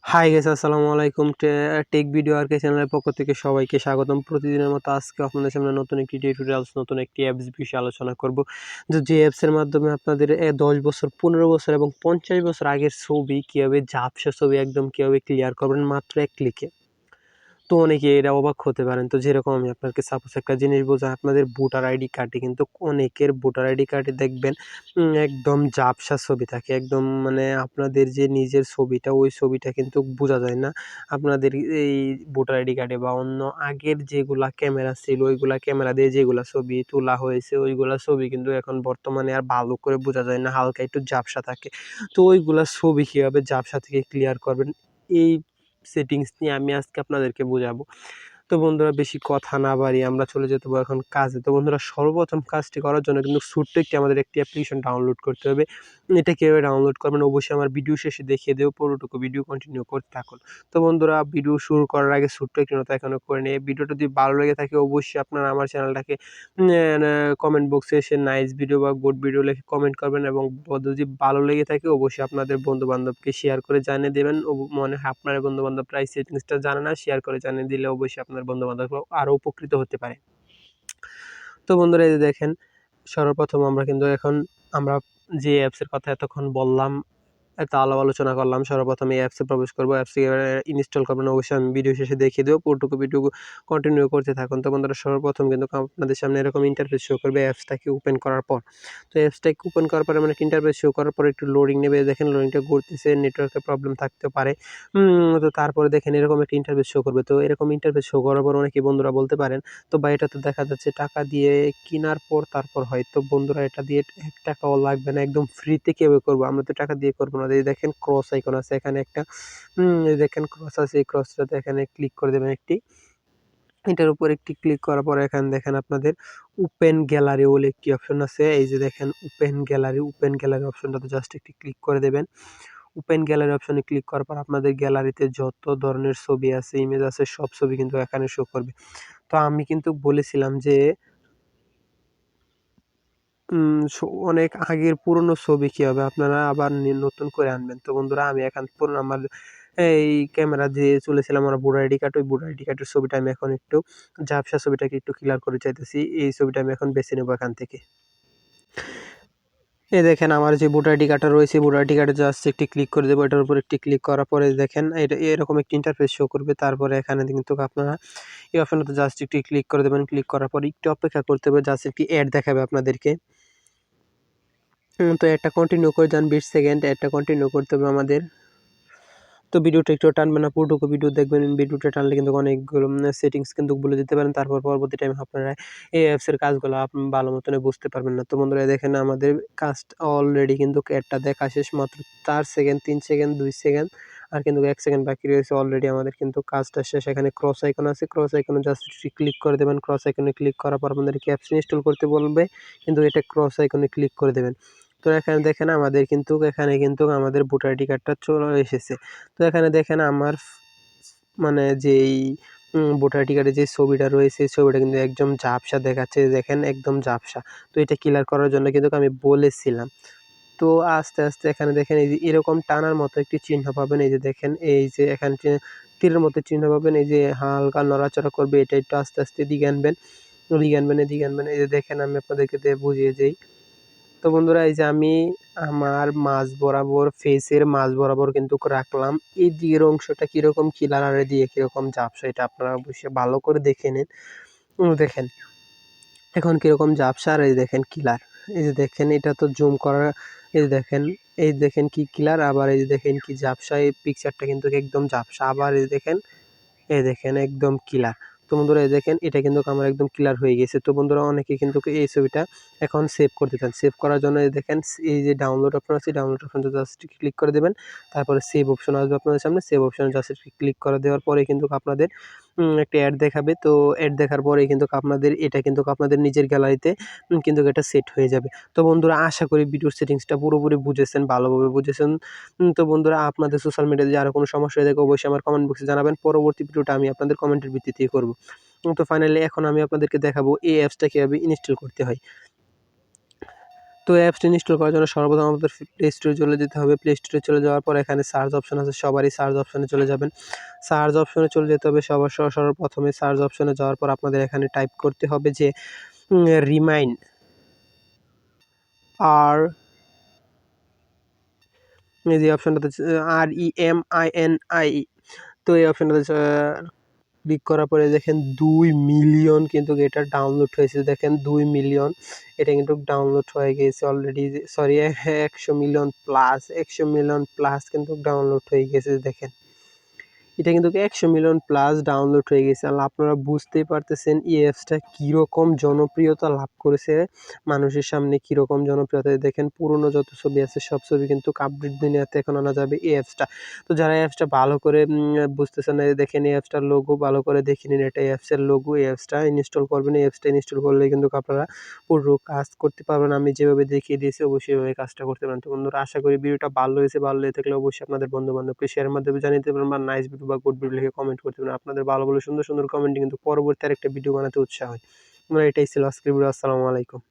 Hi guys, আসসালামু আলাইকুম। Take video আর কে চ্যানেলের পক্ষ থেকে সবাইকে স্বাগতম। প্রতিদিনের মতো আজকে আপনাদের সামনে নতুন একটি টিউটোরিয়ালস, নতুন একটি অ্যাপস বিষয়ে আলোচনা করব। যে অ্যাপসের মাধ্যমে আপনাদের 10 বছর, 15 বছর এবং 50 বছর আগের ছবি কীভাবে ঝাপসা ছবি একদম কীভাবে ক্লিয়ার করবেন মাত্র এক ক্লিকে। তো অনেকে এরা অবাক হতে পারেন। তো যেরকম আমি আপনাকে সাপোজ একটা জিনিস বোঝাই, আপনাদের ভোটার আইডি কার্ডে কিন্তু অনেকের ভোটার আইডি কার্ডে দেখবেন একদম ঝাপসা ছবি থাকে। একদম মানে আপনাদের যে নিজের ছবিটা, ওই ছবিটা কিন্তু বোঝা যায় না। আপনাদের এই ভোটার আইডি কার্ডে বা অন্য আগের যেগুলা ক্যামেরা ছিল, ওইগুলা ক্যামেরা দিয়ে যেগুলা ছবি তোলা হয়েছে, ওইগুলা ছবি কিন্তু এখন বর্তমানে আর ভালো করে বোঝা যায় না, হালকা একটু ঝাপসা থাকে। তো ওইগুলা ছবি কীভাবে ঝাপসা থেকে ক্লিয়ার করবেন, এই সেটিংস নিয়ে আমি আজকে আপনাদেরকে বোঝাবো। তো বন্ধুরা, বেশি কথা না বাড়িয়ে আমরা চলে যেতে পারবো এখন কাজে। তো বন্ধুরা, সর্বপ্রথম কাজটি করার জন্য কিন্তু ছোট্ট আমাদের একটি অ্যাপ্লিকেশন ডাউনলোড করতে হবে। এটা কীভাবে ডাউনলোড করবেন অবশ্যই আমার ভিডিও শেষে দেখিয়ে দেবো, পুরোটুকু ভিডিও কন্টিনিউ করতে থাকুন। তো বন্ধুরা, ভিডিও শুরু করার আগে ছোট্ট একটি নোট এখনও করে নিয়ে, ভিডিওটা যদি ভালো লেগে থাকে অবশ্যই আপনারা আমার চ্যানেলটাকে কমেন্ট বক্সে এসে নাইস ভিডিও বা গুড ভিডিও লিখে কমেন্ট করবেন, এবং যদি ভালো লেগে থাকে অবশ্যই আপনাদের বন্ধুবান্ধবকে শেয়ার করে জানিয়ে দেবেন। মনে হয় আপনার বন্ধুবান্ধবরা এই সেটিংসটা জানে না, শেয়ার করে জানিয়ে দিলে অবশ্যই আপনার বন্ধুবান্ধবরা আরও উপকৃত হতে পারে। তো বন্ধুরা, এই যে দেখেন, সর্বপ্রথম আমরা কিন্তু এখন আমরা যে অ্যাপসের কথা এতক্ষণ বললাম, একটা আলোচনা করলাম, সর্বপ্রথম এই অ্যাপসে প্রবেশ করবো। অ্যাপসে ইনস্টল করবেন অবশ্যই আমি ভিডিও শেষে দেখিয়ে দেবো, পুরোটুকু ভিডিও কন্টিনিউ করতে থাকুন। তো বন্ধুরা, সর্বপ্রথম কিন্তু আপনাদের সামনে এরকম ইন্টারফেস শো করবে অ্যাপসটাকে ওপেন করার পর। তো অ্যাপসটাকে ওপেন করার পরে মানে ইন্টারফেস শো করার পর একটু লোডিং নেবে। দেখেন লোডিংটা ঘুরতেছে, নেটওয়ার্কের প্রবলেম থাকতে পারে। তো তারপরে দেখেন এরকম একটা ইন্টারফেস শো করবে। তো এরকম ইন্টারফেস শো করার পর অনেকেই বন্ধুরা বলতে পারেন, তো বা এটা তো দেখা যাচ্ছে টাকা দিয়ে কেনার পর তারপর হয়। তো বন্ধুরা, এটা দিয়ে 1 টাকাও লাগবে না, একদম ফ্রিতে কীভাবে করবো? আমরা তো টাকা দিয়ে করবো না। এই দেখেন ক্রস আইকন আছে এখানে একটা, এই দেখেন ক্রস আছে, এই ক্রসটাতে এখানে ক্লিক করে দেবেন একটি। এটার উপর একটি ক্লিক করার পর এখানে দেখেন আপনাদের ওপেন গ্যালারি বলে একটি অপশন আছে। এই যে দেখেন ওপেন গ্যালারি অপশনটাতে জাস্ট একটি ক্লিক করে দেবেন। ওপেন গ্যালারি অপশনে ক্লিক করার পর আপনাদের গ্যালারিতে যত ধরনের ছবি আছে, ইমেজ আছে, সব ছবি কিন্তু এখানে শো করবে। তো আমি কিন্তু বলেছিলাম যে অনেক আগের পুরনো ছবি কীভাবে আপনারা আবার নতুন করে আনবেন। তো বন্ধুরা, আমি এখন পুরনো আমার এই ক্যামেরা দিয়ে চলেছিলাম আমার ভোটার আইডি কার্ড, ওই ভোটার আইডি কার্ডের ছবিটা আমি এখন একটু ঝাপসা ছবিটাকে একটু ক্লিয়ার করে চাইতেছি। এই ছবিটা আমি এখন বেছে নেবো এখান থেকে। এই দেখেন আমার যে ভোটার আইডি কার্ডটা রয়েছে, ভোটার আইডি কার্ডে জাস্ট একটি ক্লিক করে দেবো। এটার উপর একটি ক্লিক করার পরে দেখেন এটা এরকম একটি ইন্টারফেস শো করবে। তারপরে এখানে কিন্তু আপনারা এই অপশনটাতে জাস্ট একটি ক্লিক করে দেবেন। ক্লিক করার পর একটু অপেক্ষা করতে হবে, জাস্ট একটি অ্যাড দেখাবে আপনাদেরকে। তো অ্যাডটা কন্টিনিউ করে যান 20 সেকেন্ড, অ্যাডটা কন্টিনিউ করতে হবে আমাদের। তো ভিডিওটা একটু টানবেন না, পুরোটুকু ভিডিও দেখবেন। ভিডিওটা টানলে কিন্তু অনেকগুলো সেটিংস কিন্তু ভুলে যেতে পারেন। তারপর পরবর্তী টাইমে আপনারা এই অ্যাপসের কাজগুলো ভালো মতন বুঝতে পারবেন না। তো বন্ধুরা, দেখেন আমাদের কাজটা অলরেডি কিন্তু অ্যাডটা দেখা শেষ, মাত্র 4 সেকেন্ড, 3 সেকেন্ড, 2 সেকেন্ড আর কিন্তু 1 সেকেন্ড বাকি রয়েছে। অলরেডি আমাদের কিন্তু কাজটা শেষ। এখানে ক্রস আইকন আছে, ক্রস আইকনে জাস্ট ক্লিক করে দেবেন। ক্রস আইকনে ক্লিক করার পর আপনাদেরকে অ্যাপস ইনস্টল করতে বলবে, কিন্তু এটা ক্রস আইকনে ক্লিক করে দেবেন। তো এখানে দেখেন আমাদের কিন্তু এখানে কিন্তু আমাদের ভোটার আইডি কার্ডটা চলে এসেছে। তো এখানে দেখেন আমার মানে যেই ভোটার আইডি কার্ডে যে ছবিটা রয়েছে, এই ছবিটা কিন্তু একদম ঝাপসা দেখাচ্ছে। দেখেন একদম ঝাপসা। তো এটা ক্লিয়ার করার জন্য কিন্তু আমি বলেছিলাম। তো আস্তে, আস্তে এখানে দেখেন এই যে এরকম টানার মতো একটি চিহ্ন পাবেন। এই যে দেখেন, এই যে এখানে তীরের মতো চিহ্ন পাবেন। এই যে হালকা নড়াচড়া করবে, এটা একটু আস্তে, আস্তে এদিকে আনবেন, এদিকে আনবেন। এই যে দেখেন আমি আপনাদেরকে বুঝিয়ে দেই। তো বন্ধুরা, এই যে আমি আমার মাঝ বরাবর ফেসের মাঝ বরাবর কিন্তু রাখলাম। এই দিকের অংশটা কিরকম ক্লিয়ার আর এদিকে কিরকম ঝাপসা, এটা আপনারা অবশ্যই ভালো করে দেখে নিন। দেখেন এখন কিরকম ঝাপসা আর এই দেখেন ক্লিয়ার। এই যে দেখেন এটা তো জুম করা, এই দেখেন কি ক্লিয়ার, আবার এই যে দেখেন কি ঝাপসা। এই পিকচারটা কিন্তু একদম ঝাপসা। আবার এই দেখেন একদম ক্লিয়ার। তো বন্ধুরা, এই দেখেন এটা কিন্তু আমার একদম ক্লিয়ার হয়ে গেছে। তো বন্ধুরা, অনেকে কিন্তু এই ছবিটা এখন সেভ করতে চান। সেভ করার জন্য এই দেখেন এই যে ডাউনলোড অপশন আছে, ডাউনলোড অপশনটা জাস্ট ক্লিক করে দেবেন। তারপরে সেভ অপশন আসবে আপনাদের সামনে। সেভ অপশনে জাস্ট ক্লিক করে দেওয়ার পরে কিন্তু আপনাদের একটা অ্যাড দেখাবে। তো অ্যাড দেখার পরেই কিন্তু আপনাদের এটা কিন্তু আপনাদের নিজের গ্যালারিতে কিন্তু এটা সেট হয়ে যাবে। তো বন্ধুরা, আশা করি ভিডিওর সেটিংসটা পুরোপুরি বুঝেছেন, ভালোভাবে বুঝেছেন। তো বন্ধুরা, আপনাদের সোশ্যাল মিডিয়াতে যদি আরও কোনো সমস্যা হয়ে থাকে অবশ্যই আমার কমেন্ট বক্সে জানাবেন। পরবর্তী ভিডিওটা আমি আপনাদের কমেন্টের ভিত্তিতেই করব। তো ফাইনালি এখন আমি আপনাদেরকে দেখাবো এই অ্যাপসটা কীভাবে ইনস্টল করতে হয়। তো অ্যাপসটি ইনস্টল করার জন্য সর্বপ্রথম আমাদের প্লে স্টোরে চলে যেতে হবে। প্লে স্টোরে চলে যাওয়ার পর এখানে সার্চ অপশন আছে, সবারই সার্চ অপশনে চলে যাবেন। সার্চ অপশনে চলে যেতে হবে সর্বপ্রথমে। সার্চ অপশনে যাওয়ার পর আপনাদের এখানে টাইপ করতে হবে যে রিমাইন্ড আর এই যে অপশনটাতে REMINI, তো এই অপশনটাতে ক্লিক করার পরে দেখেন 2 মিলিয়ন কিন্তু এটা ডাউনলোড হয়েছে। দেখেন 2 মিলিয়ন এটা কিন্তু ডাউনলোড হয়ে গিয়েছে already, sorry 100 million plus, 100 million plus কিন্তু ডাউনলোড হয়ে গেছে। দেখেন এটা কিন্তু 100 মিলিয়ন প্লাস ডাউনলোড হয়ে গেছে। আর আপনারা বুঝতেই পারতেছেন এই অ্যাপসটা কীরকম জনপ্রিয়তা লাভ করেছে, মানুষের সামনে কীরকম জনপ্রিয়তা। দেখেন পুরনো যত ছবি আছে সব ছবি কিন্তু আপডেট দুনিয়াতে এখন আনা যাবে এই অ্যাপসটা। তো যারা অ্যাপসটা ভালো করে বুঝতেছেন না, দেখেন এই অ্যাপসটার লোগো ভালো করে দেখে নিন, এটা অ্যাপসের লোগো। এই অ্যাপসটা ইনস্টল করবেন, এই অ্যাপসটা ইনস্টল করলে কিন্তু আপনারা পুরো কাজ করতে পারবেন। আমি যেভাবে দেখিয়ে দিয়েছি অবশ্যই এভাবে কাজটা করতে পারেন। তো বন্ধুরা, আশা করি ভিডিওটা ভালো হয়েছে। ভালো লেগে থাকলে অবশ্যই আপনাদের বন্ধু-বান্ধবকে শেয়ারের মাধ্যমে জানিয়ে দিতে পারেন বা নাইস ভিডিও বা গুড ভিডিও লিখে কমেন্ট করতে পারেন। আপনাদের ভালো সুন্দর সুন্দর কমেন্টে কিন্তু পরবর্তী আরেকটা ভিডিও বানাতে উৎসাহ হয়। এটাই ছিল আজকের ভিডিও। আসসালামু আলাইকুম।